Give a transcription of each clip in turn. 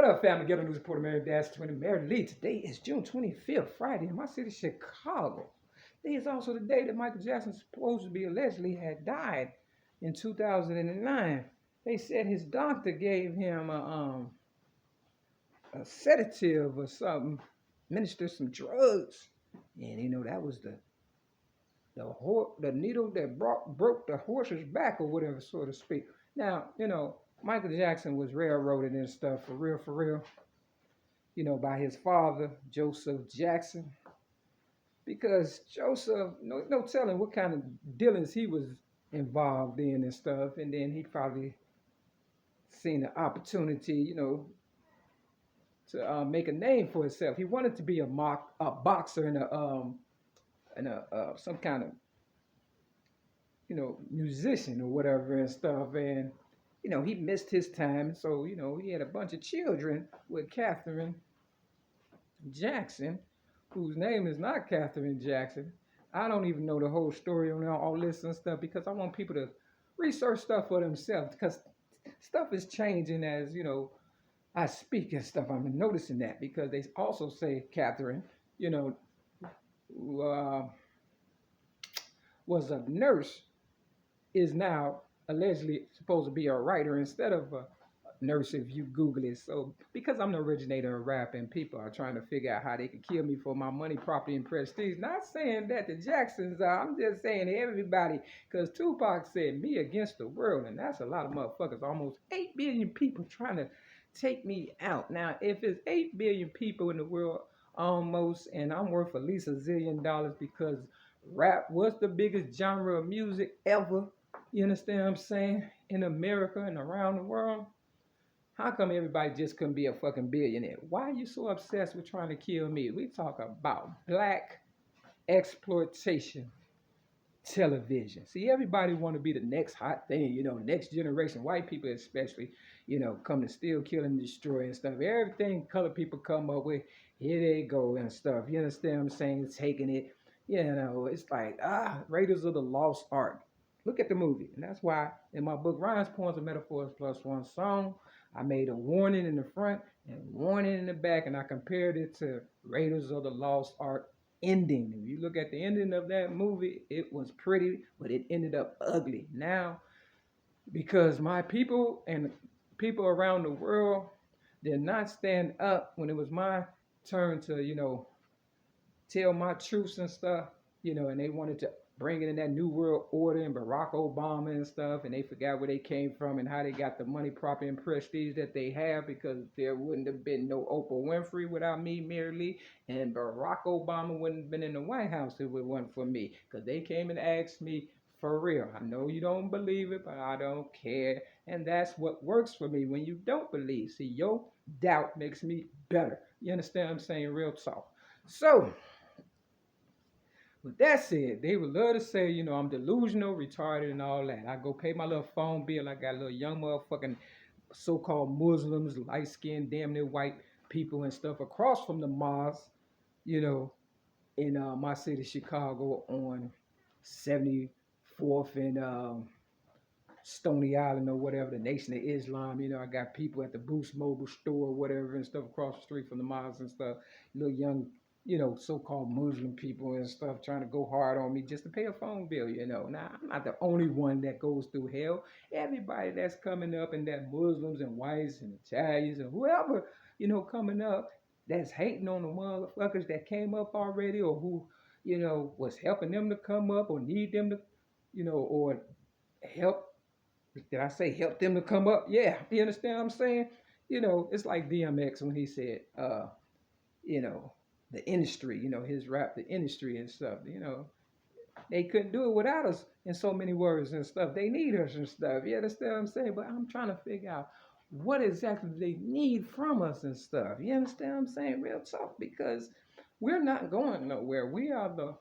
up, family? Get on news reporter Mary Dash 20 Mary Lee. Today is June 25th, Friday, in my city, Chicago. Today is also the day that Michael Jackson supposed to be allegedly had died in 2009. They said his doctor gave him a sedative or something, ministered some drugs, and that was the needle that broke the horse's back or whatever, so to speak. Now, Michael Jackson was railroaded and stuff for real, by his father, Joseph Jackson, because Joseph, no telling what kind of dealings he was involved in and stuff, and then he probably seen an opportunity, to make a name for himself. He wanted to be a boxer and some kind of musician or whatever and stuff, and he missed his time, so he had a bunch of children with Catherine Jackson, whose name is not Catherine Jackson. I don't even know the whole story on all this and stuff because I want people to research stuff for themselves because stuff is changing as I speak and stuff. I'm noticing that because they also say Catherine, who was a nurse, is now allegedly supposed to be a writer instead of a nurse if you Google it. So because I'm the originator of rap and people are trying to figure out how they can kill me for my money, property, and prestige. Not saying that the Jacksons are, I'm just saying everybody, because Tupac said me against the world, and that's a lot of motherfuckers, almost 8 billion people trying to take me out. Now, if it's 8 billion people in the world almost, and I'm worth at least $1 zillion because rap was the biggest genre of music ever, you understand what I'm saying, in America and around the world, how come everybody just couldn't be a fucking billionaire? Why are you so obsessed with trying to kill me? We talk about black exploitation television. See, everybody want to be the next hot thing, next generation. White people especially, come to steal, kill, and destroy and stuff. Everything colored people come up with, here they go and stuff. You understand what I'm saying? Taking it, it's like, Raiders of the Lost Ark. Look at the movie. And that's why in my book, Rhymes, Poems, and Metaphors Plus One Song, I made a warning in the front and warning in the back, and I compared it to Raiders of the Lost Ark ending. If you look at the ending of that movie, it was pretty, but it ended up ugly. Now, because my people and people around the world did not stand up when it was my turn to, tell my truths and stuff, and they wanted to bring it in that new world order and Barack Obama and stuff, and they forgot where they came from and how they got the money, property, and prestige that they have, because there wouldn't have been no Oprah Winfrey without me, Mary Lee, and Barack Obama wouldn't have been in the White House if it wasn't for me, because they came and asked me for real. I know you don't believe it, but I don't care, and that's what works for me when you don't believe. See, your doubt makes me better. You understand what I'm saying? Real talk. So, with that said, they would love to say, I'm delusional, retarded, and all that. I go pay my little phone bill. I got little young motherfucking so-called Muslims, light-skinned, damn near white people and stuff across from the mosque, in my city, Chicago, on 74th and Stony Island or whatever, the Nation of Islam. I got people at the Boost Mobile store or whatever and stuff across the street from the mosque and stuff. Little young so-called Muslim people and stuff trying to go hard on me just to pay a phone bill, Now, I'm not the only one that goes through hell. Everybody that's coming up, and that Muslims and whites and Italians and whoever, coming up that's hating on the motherfuckers that came up already, or who, was helping them to come up or need them to, or help. Did I say help them to come up? Yeah, you understand what I'm saying? It's like DMX when he said, the industry, his rap, the industry and stuff, they couldn't do it without us in so many words and stuff. They need us and stuff. You understand what I'm saying? But I'm trying to figure out what exactly they need from us and stuff. You understand what I'm saying? Real talk, because we're not going nowhere. We are the,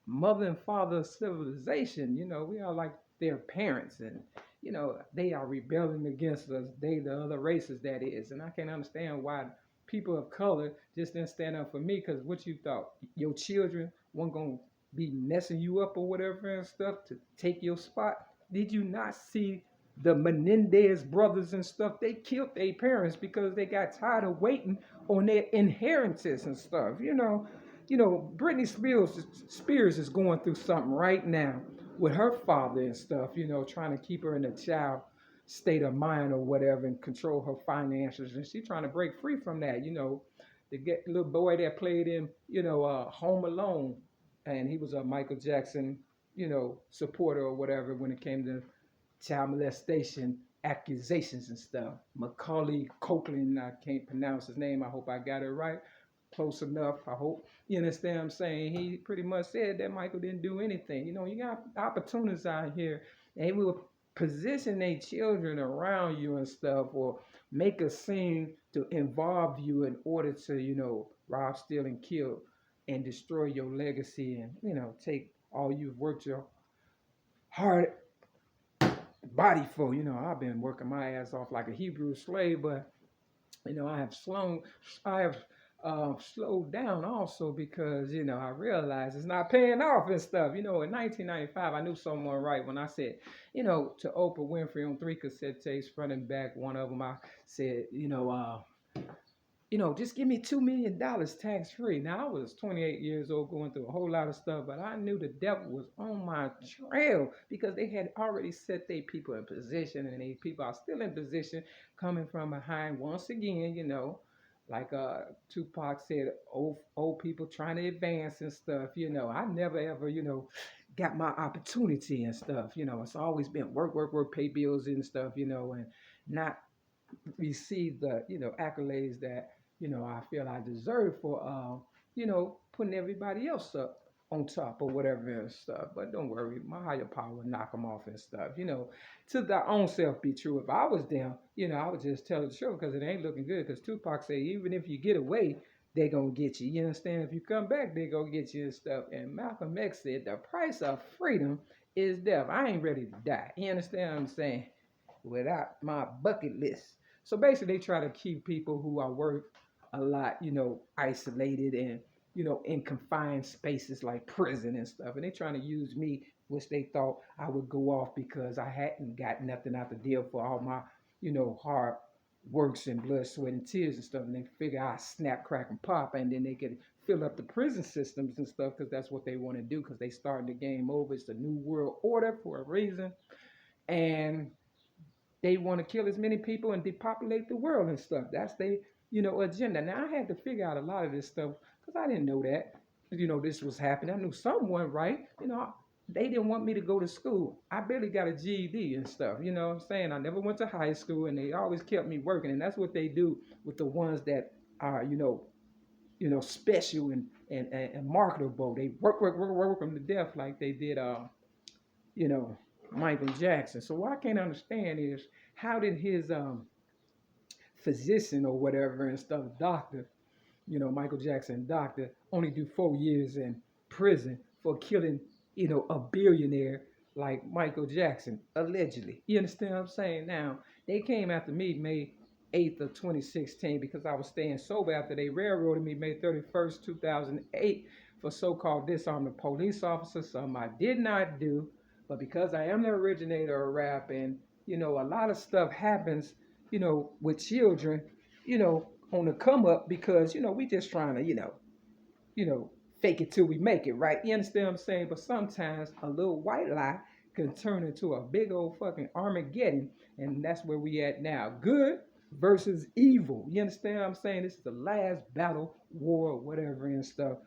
mother and father of civilization. We are like their parents, and they are rebelling against us. They, the other races, that is. And I can't understand why people of color just didn't stand up for me, because what you thought, your children weren't going to be messing you up or whatever and stuff to take your spot? Did you not see the Menendez brothers and stuff, they killed their parents because they got tired of waiting on their inheritance and stuff. Britney Spears is going through something right now with her father and stuff. Trying to keep her in a child state of mind or whatever and control her finances, and she's trying to break free from that. The little boy that played in Home Alone, and he was a Michael Jackson supporter or whatever when it came to child molestation accusations and stuff. Macaulay Culkin, I can't pronounce his name. I hope I got it right. Close enough, I hope. You understand what I'm saying? He pretty much said that Michael didn't do anything. You got opportunists out here, and they will position their children around you and stuff, or make a scene to involve you in order to, rob, steal, and kill and destroy your legacy and, take all you've worked your hard body for. I've been working my ass off like a Hebrew slave, but I have slowed down also because I realized it's not paying off and stuff. In 1995, I knew someone right when I said, to Oprah Winfrey on 3 cassette tapes, front and back. One of them I said, just give me $2 million tax free. Now I was 28 years old going through a whole lot of stuff, but I knew the devil was on my trail because they had already set their people in position, and these people are still in position coming from behind once again, like Tupac said, old people trying to advance and stuff. I never ever, got my opportunity and stuff. It's always been work, work, work, pay bills and stuff, and not receive the, accolades that, I feel I deserve for, putting everybody else up on top or whatever and stuff. But don't worry, my higher power will knock them off and stuff. To their own self be true. If I was them, I would just tell the truth because it ain't looking good. Because Tupac said, even if you get away, they gonna get you. You understand? If you come back, they gonna get you and stuff. And Malcolm X said, the price of freedom is death. I ain't ready to die. You understand what I'm saying? Without my bucket list. So basically, they try to keep people who are worth a lot, isolated and, in confined spaces like prison and stuff. And they trying to use me, which they thought I would go off because I hadn't got nothing out the deal for all my, hard works and blood, sweat, and tears and stuff. And they figure I snap, crack, and pop, and then they could fill up the prison systems and stuff because that's what they want to do because they starting the game over. It's the new world order for a reason. And they want to kill as many people and depopulate the world and stuff. That's their, agenda. Now, I had to figure out a lot of this stuff because I didn't know that, this was happening. I knew someone, right? They didn't want me to go to school. I barely got a GED and stuff, what I'm saying? I never went to high school, and they always kept me working. And that's what they do with the ones that are, special and marketable. They work them to death like they did, Michael Jackson. So what I can't understand is how did his physician or whatever and stuff, doctor, Michael Jackson, doctor, only do 4 years in prison for killing, a billionaire like Michael Jackson, allegedly. You understand what I'm saying? Now, they came after me May 8th of 2016 because I was staying sober after they railroaded me May 31st, 2008 for so-called disarming a police officer, something I did not do. But because I am the originator of rap and, a lot of stuff happens, with children, on the come up because, we just trying to, fake it till we make it, right? You understand what I'm saying? But sometimes a little white lie can turn into a big old fucking Armageddon. And that's where we at now. Good versus evil. You understand what I'm saying? This is the last battle, war, whatever and stuff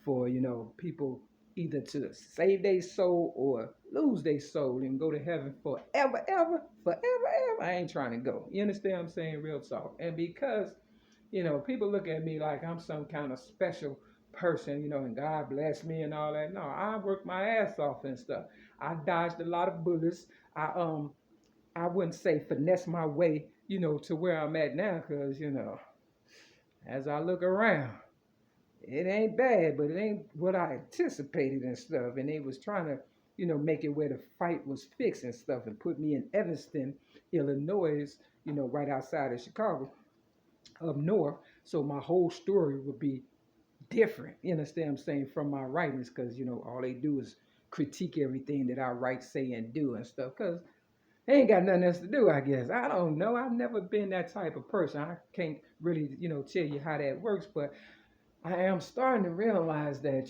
for, people either to save their soul or lose their soul and go to heaven forever, ever, forever, ever. I ain't trying to go. You understand what I'm saying? Real talk. And because, people look at me like I'm some kind of special person, and God bless me and all that. No, I worked my ass off and stuff. I dodged a lot of bullets. I wouldn't say finesse my way, to where I'm at now, because, as I look around, it ain't bad, but it ain't what I anticipated and stuff. And they was trying to, make it where the fight was fixed and stuff and put me in Evanston, Illinois, right outside of Chicago, up north. So my whole story would be different, you understand what I'm saying, from my writings, because, all they do is critique everything that I write, say, and do and stuff. Because ain't got nothing else to do, I guess. I don't know. I've never been that type of person. I can't really, tell you how that works, but I am starting to realize that,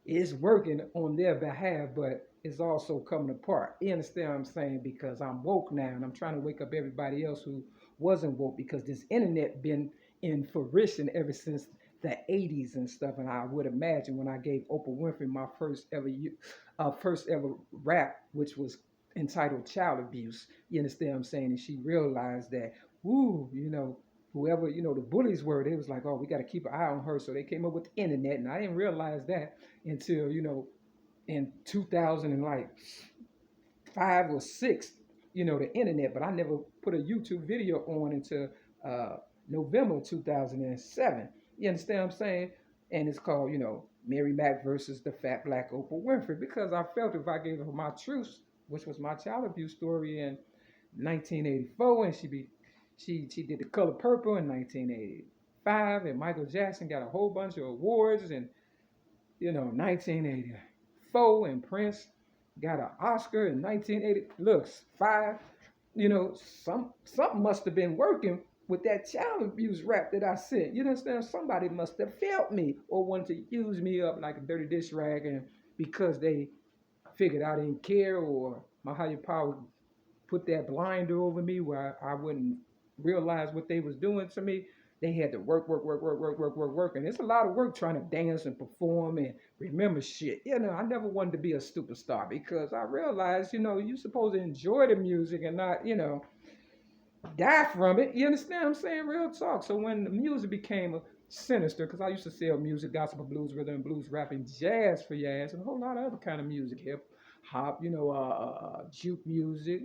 it's working on their behalf, but it's also coming apart. You understand what I'm saying? Because I'm woke now and I'm trying to wake up everybody else who wasn't woke because this internet been in fruition ever since the 80s and stuff. And I would imagine when I gave Oprah Winfrey my first ever rap, which was entitled Child Abuse. You understand what I'm saying? And she realized that, woo, whoever the bullies were, they was like, oh, we got to keep an eye on her, so they came up with the internet. And I didn't realize that until in 2005 or 6, the internet. But I never put a YouTube video on until November 2007. You understand what I'm saying? And it's called Mary Mack versus the Fat Black Oprah Winfrey, because I felt if I gave her my truth, which was my child abuse story in 1984, and she did The Color Purple in 1985, and Michael Jackson got a whole bunch of awards, and 1984, and Prince got an Oscar in 1980. Looks five. Something must have been working with that child abuse rap that I sent. You understand? Somebody must have felt me or wanted to use me up like a dirty dish rag, and because they figured I didn't care, or my higher power put that blinder over me where I wouldn't realize what they was doing to me. They had to work. And it's a lot of work trying to dance and perform and remember shit. I never wanted to be a superstar because I realized, you're supposed to enjoy the music and not, die from it. You understand what I'm saying? Real talk. So when the music became sinister, because I used to sell music, gospel, blues, rhythm and blues, rapping, jazz for your ass, and a whole lot of other kind of music, hip hop, juke music,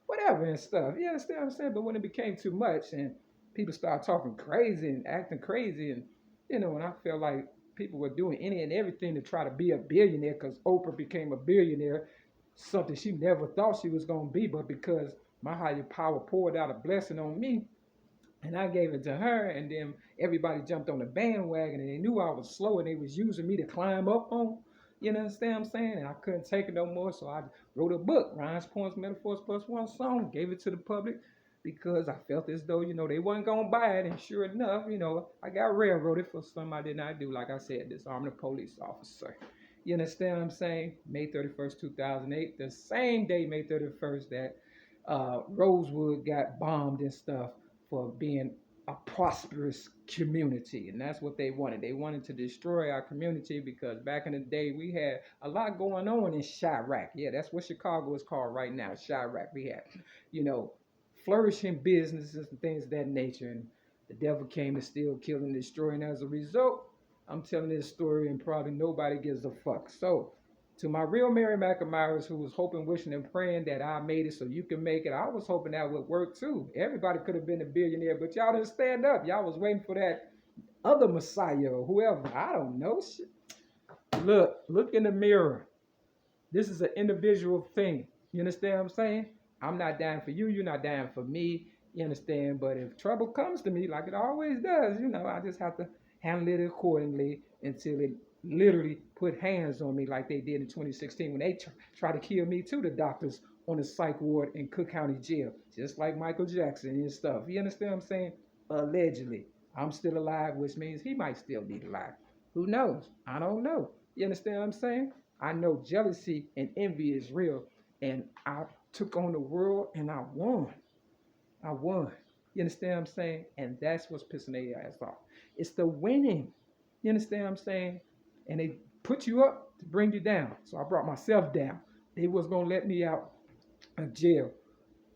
whatever and stuff. You understand what I'm saying? But when it became too much and people started talking crazy and acting crazy, and when I felt like people were doing any and everything to try to be a billionaire, because Oprah became a billionaire, something she never thought she was going to be, but because my higher power poured out a blessing on me, and I gave it to her, and then everybody jumped on the bandwagon, and they knew I was slow, and they was using me to climb up on. You understand what I'm saying? And I couldn't take it no more, so I wrote a book, Rhymes, Poems, Metaphors Plus One Song, gave it to the public because I felt as though, they wasn't going to buy it, and sure enough, I got railroaded for something I did not do. Like I said, disarmed a police officer. You understand what I'm saying? May 31st, 2008, the same day, May 31st, that Rosewood got bombed and stuff for being a prosperous community. And that's what they wanted. They wanted to destroy our community because back in the day, we had a lot going on in Chirac. Yeah, that's what Chicago is called right now, Chirac. We had, flourishing businesses and things of that nature. And the devil came to steal, kill, and destroy. And as a result, I'm telling this story and probably nobody gives a fuck. So, to my real Mary Mack admirers who was hoping, wishing, and praying that I made it so you can make it, I was hoping that would work too. Everybody could have been a billionaire, but y'all didn't stand up. Y'all was waiting for that other Messiah or whoever. I don't know. Shit. Look in the mirror. This is an individual thing. You understand what I'm saying? I'm not dying for you. You're not dying for me. You understand? But if trouble comes to me, like it always does, I just have to handle it accordingly until it literally put hands on me like they did in 2016 when they tried to kill me too, the doctors on the psych ward in Cook County Jail, just like Michael Jackson and stuff. You understand what I'm saying? Allegedly. I'm still alive, which means he might still be alive. Who knows? I don't know. You understand what I'm saying? I know jealousy and envy is real, and I took on the world and I won. I won. You understand what I'm saying? And that's what's pissing their ass off. It's the winning. You understand what I'm saying? And they put you up to bring you down. So I brought myself down. They was going to let me out of jail,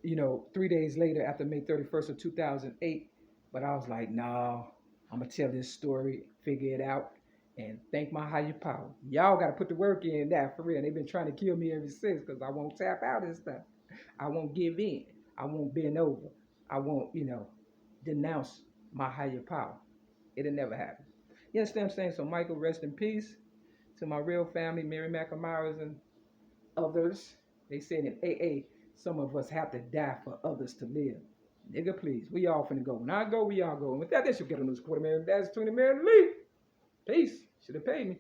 3 days later after May 31st of 2008. But I was like, nah, I'm going to tell this story, figure it out, and thank my higher power. Y'all got to put the work in that for real. They've been trying to kill me ever since because I won't tap out and stuff. I won't give in. I won't bend over. I won't, denounce my higher power. It'll never happen. You understand what I'm saying? So Michael, rest in peace. To my real family, Mary Mack admirers and others. They said in AA, some of us have to die for others to live. Nigga, please. We all finna go. When I go, we all go. And with that, they should get on this $250,000. That's $20 million. Peace. Should have paid me.